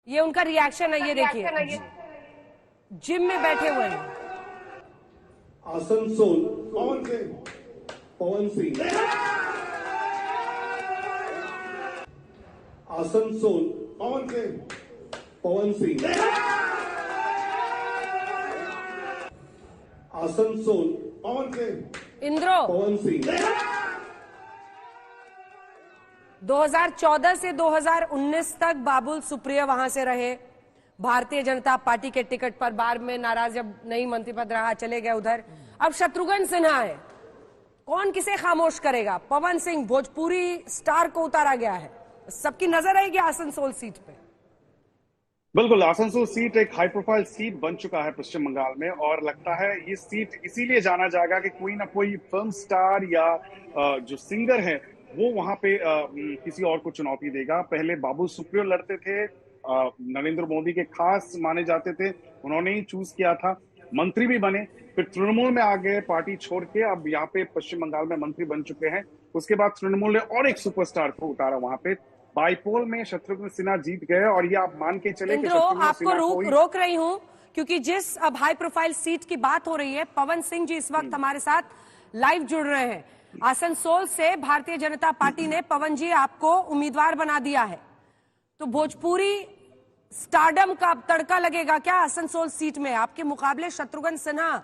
ये उनका रिएक्शन है, ये देखिए, जिम में बैठे हुए हैं। आसनसोल पवन सिंह, आसनसोल पवन सिंह, आसनसोल इंद्रो पवन सिंह। 2014 से 2019 तक बाबुल सुप्रियो वहां से रहे। भारतीय जनता पार्टी के टिकट पर बाद में नाराज, जब नई मंत्री पद रहा चले गए उधर। अब शत्रुघ्न सिन्हा है, कौन किसे खामोश करेगा? पवन सिंह, भोजपुरी स्टार को उतारा गया है, सबकी नजर रहेगी आसनसोल सीट पे। बिल्कुल, आसनसोल सीट एक हाई प्रोफाइल सीट बन चुका है पश्चिम बंगाल में, और लगता है ये सीट इसीलिए जाना जाएगा कि कोई ना कोई फिल्म स्टार या जो सिंगर है वो वहां पे किसी और को चुनौती देगा। पहले बाबुल सुप्रियो लड़ते थे, नरेंद्र मोदी के खास माने जाते थे, उन्होंने ही चूज किया था, मंत्री भी बने, फिर तृणमूल में आ गए पार्टी छोड़ के, अब यहाँ पे पश्चिम बंगाल में मंत्री बन चुके हैं। उसके बाद तृणमूल ने और एक सुपरस्टार को उतारा वहां पे, बाईपोल में शत्रुघ्न सिन्हा जीत गए। और ये आप मान के चले कि आपको रोक रही हूं, क्योंकि जिस अब हाई प्रोफाइल सीट की बात हो रही है, पवन सिंह जी इस वक्त हमारे साथ लाइव जुड़ रहे हैं। आसनसोल से भारतीय जनता पार्टी ने पवन जी आपको उम्मीदवार बना दिया है, तो भोजपुरी स्टारडम का तड़का लगेगा क्या आसनसोल सीट में आपके मुकाबले? शत्रुघ्न सिन्हा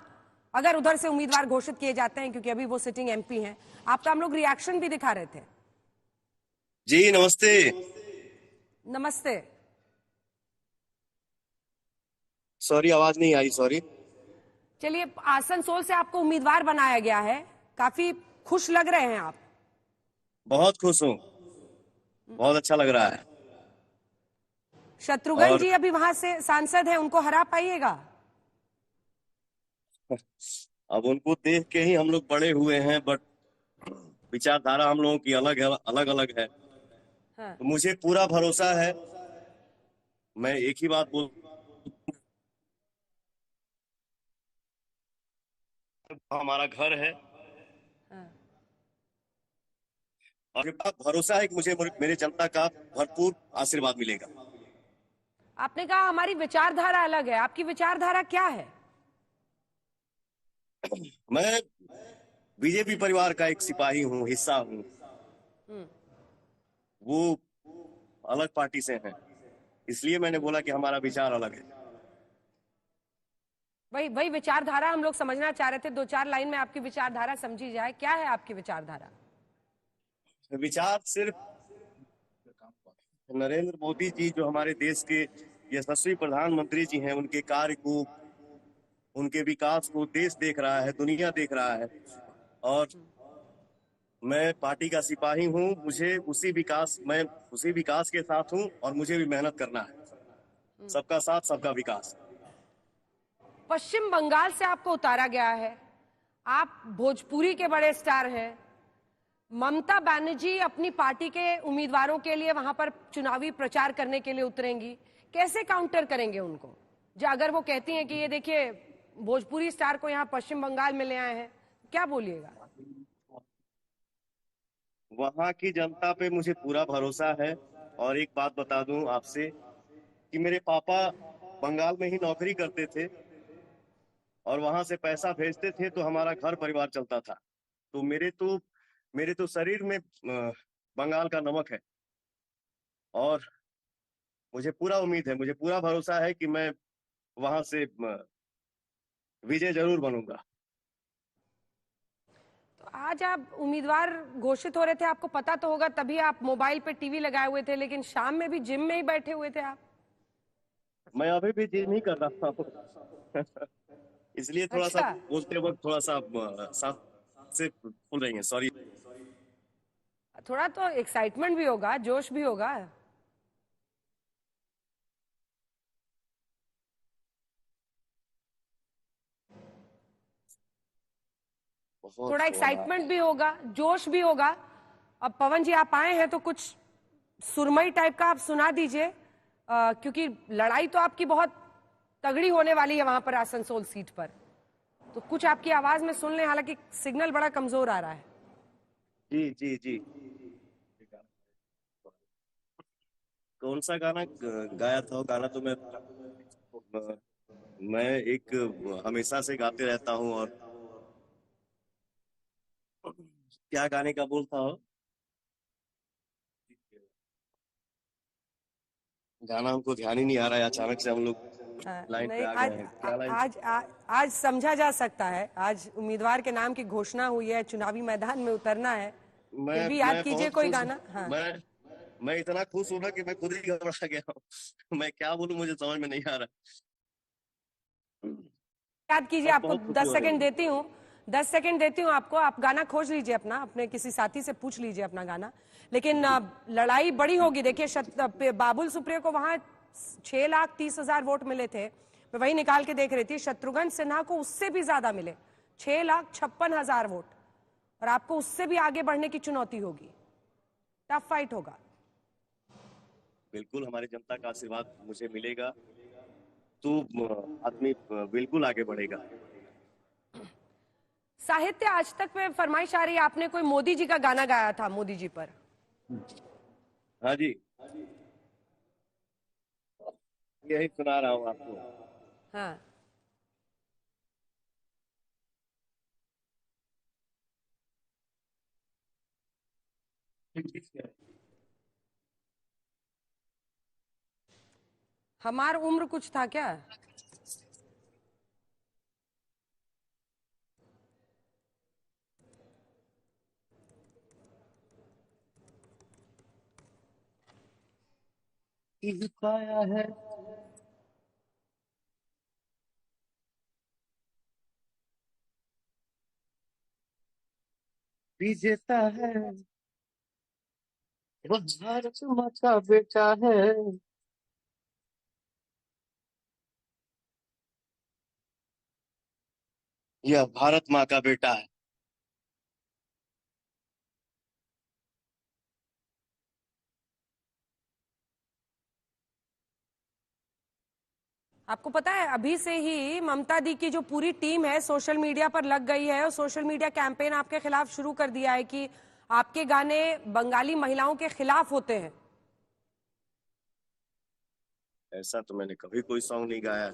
अगर उधर से उम्मीदवार घोषित किए जाते हैं, क्योंकि अभी वो सिटिंग एमपी हैं, आपका हम लोग रिएक्शन भी दिखा रहे थे। जी नमस्ते। नमस्ते। सॉरी, आवाज नहीं आई, सॉरी। चलिए, आसनसोल से आपको उम्मीदवार बनाया गया है, काफी खुश लग रहे हैं आप? बहुत खुश हूँ, बहुत अच्छा लग रहा है। शत्रुघ्न जी अभी वहां से सांसद हैं, उनको हरा पाइएगा? अब उनको देख के ही हम लोग बड़े हुए हैं, बट विचारधारा हम लोगों की अलग है, अलग अलग है। हाँ। तो मुझे पूरा भरोसा है, मैं एक ही बात बोल, हमारा घर है। हाँ। और भरोसा है कि मुझे मेरे जनता का भरपूर आशीर्वाद मिलेगा। आपने कहा हमारी विचारधारा अलग है, आपकी विचारधारा क्या है? मैं बीजेपी परिवार का एक सिपाही हूँ, हिस्सा हूँ। वो अलग पार्टी से हैं, इसलिए मैंने बोला कि हमारा विचार अलग है। वही विचारधारा हम लोग समझना चाह रहे थे, 2-4 लाइन में आपकी विचारधारा समझी जाए। क्या है आपकी विचारधारा? विचार सिर्फ नरेंद्र मोदी जी जो हमारे देश के यशस्वी प्रधानमंत्री जी हैं, उनके कार्य को, उनके विकास को देश देख रहा है, दुनिया देख रहा है, और मैं पार्टी का सिपाही हूँ। मैं उसी विकास के साथ हूँ, और मुझे भी मेहनत करना है। सबका साथ, सबका विकास। पश्चिम बंगाल से आपको उतारा गया है, आप भोजपुरी के बड़े स्टार हैं। ममता बनर्जी अपनी पार्टी के उम्मीदवारों के लिए वहां पर चुनावी प्रचार करने के लिए उतरेंगी, कैसे काउंटर करेंगे उनको? जो अगर वो कहती हैं कि ये देखिए भोजपुरी स्टार को यहाँ पश्चिम बंगाल में ले आए हैं, क्या बोलिएगा? वहां की जनता पे मुझे पूरा भरोसा है। और एक बात बता दूं आपसे कि मेरे पापा बंगाल में ही नौकरी करते थे, और वहां से पैसा भेजते थे, तो हमारा घर परिवार चलता था। तो मेरे तो शरीर में बंगाल का नमक है, और मुझे पूरा उम्मीद है, मुझे पूरा भरोसा है कि मैं वहां से विजय जरूर बनूंगा। तो आज आप उम्मीदवार घोषित हो रहे थे, आपको पता तो होगा, तभी आप मोबाइल पे टीवी लगाए हुए थे, लेकिन शाम में भी जिम में ही बैठे हुए थे आप। मैं अभी भी जिम नहीं कर रहा हूँ इसलिए थोड़ा सा बोलते वक्त थोड़ा सा सांस से फूल रही है, सॉरी। थोड़ा तो एक्साइटमेंट भी होगा, जोश भी होगा। थोड़ा एक्साइटमेंट भी होगा, जोश भी होगा। अब पवन जी आप आए हैं तो कुछ सुरमई टाइप का आप सुना दीजिए, क्योंकि लड़ाई तो आपकी बहुत तगड़ी होने वाली है वहां पर आसनसोल सीट पर। तो कुछ आपकी आवाज में सुन लें, हालांकि सिग्नल बड़ा कमजोर आ रहा है। जी जी जी। कौन सा गाना गाया था? वो गाना तो मैं एक हमेशा से गाते रहता हूँ। और क्या गाने का बोल था वो? गाना हमको ध्यान ही नहीं आ रहा है, अचानक से हम लोग लाइन पे नहीं, आ आज गए हैं। क्या लाइन? आज समझा जा सकता है। आज उम्मीदवार के नाम की घोषणा हुई है, चुनावी मैदान में उतरना है। फिर भी याद मैं कीजिए बहुत कोई खुश। गाना। हाँ, मैं इतना खुश हूं ना कि मैं खुद ही घबरा गया हूँ। मैं क्या बोलूं, मुझे समझ में नहीं आ रहा। याद कीजिए, अब आपको बहुत खुशी 10 हो रही सेकंड है। देती हूँ। 10 सेकंड देती हूँ आपको, आप गाना खोज लीजिए अपना, अपने किसी साथी से पूछ लीजिए अपना गाना। लेकिन लड़ाई बड़ी होगी। देखिए, बाबुल सुप्रियो को वहां 6,30,000 वोट मिले थे। मैं वही निकाल के देख रही थी। शत्रुघ्न सिन्हा को उससे भी ज्यादा मिले, 6,56,000 वोट। और आपको उससे भी आगे बढ़ने की चुनौती होगी। टफ फाइट होगा। बिल्कुल, हमारी जनता का आशीर्वाद मुझे मिलेगा तो आदमी बिल्कुल आगे बढ़ेगा। साहित्य आज तक में फरमाइश आ रही है, आपने कोई मोदी जी का गाना गाया था, मोदी जी पर। हाँ जी, यही सुना रहा हूँ आपको। हाँ, हमार उम्र कुछ था क्या? पाया है विजेता है, वो भारत माँ का बेटा है। यह भारत माँ का बेटा है। आपको पता है, अभी से ही ममता दी की जो पूरी टीम है सोशल मीडिया पर लग गई है और सोशल मीडिया कैंपेन आपके खिलाफ शुरू कर दिया है कि आपके गाने बंगाली महिलाओं के खिलाफ होते हैं। ऐसा तो मैंने कभी कोई सॉन्ग नहीं गाया।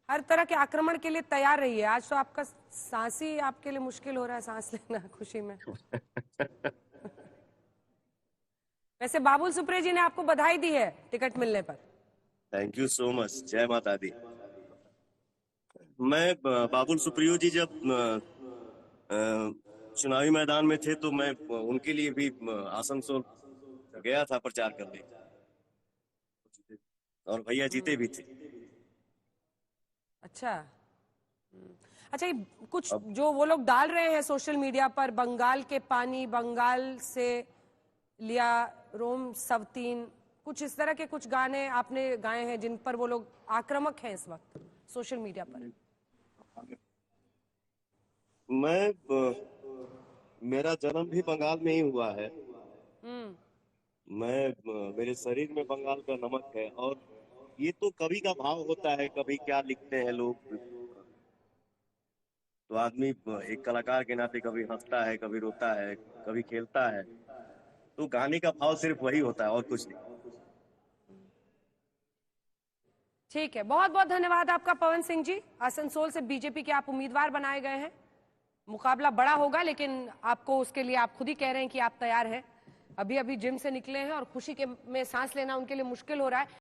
हर तरह के आक्रमण के लिए तैयार रहिए। आज तो आपका सांस ही आपके लिए मुश्किल हो रहा है, सांस लेना खुशी में। वैसे बाबुल सुप्रियो जी ने आपको बधाई दी है टिकट मिलने पर। थैंक यू सो मच, जय माता दी। मैं बाबुल सुप्रियो जी जब चुनावी मैदान में थे तो मैं उनके लिए भी आसनसोल गया था प्रचार करने, और भैया जीते भी थे। अच्छा। अच्छा, ये कुछ अब जो वो लोग डाल रहे हैं सोशल मीडिया पर, बंगाल के पानी, बंगाल से लिया रोम सवतीन, कुछ इस तरह के कुछ गाने आपने गाए हैं जिन पर वो लोग आक्रामक हैं इस वक्त सोशल मीडिया पर। मैं मेरा जन्म भी बंगाल में ही हुआ है। हम्म। मेरे शरीर में बंगाल का नमक है। और ये तो कभी का भाव होता है, कभी क्या लिखते हैं लोग। तो आदमी एक कलाकार के नाते कभी हंसता है, कभी रोता है, कभी खेलता है। तो गाने का भाव सिर्फ वही होता है और कुछ नहीं। ठीक है, बहुत बहुत धन्यवाद आपका पवन सिंह जी। आसनसोल से बीजेपी के आप उम्मीदवार बनाए गए हैं। मुकाबला बड़ा होगा, लेकिन आपको उसके लिए आप खुद ही कह रहे हैं कि आप तैयार हैं। अभी अभी जिम से निकले हैं और खुशी के में सांस लेना उनके लिए मुश्किल हो रहा है।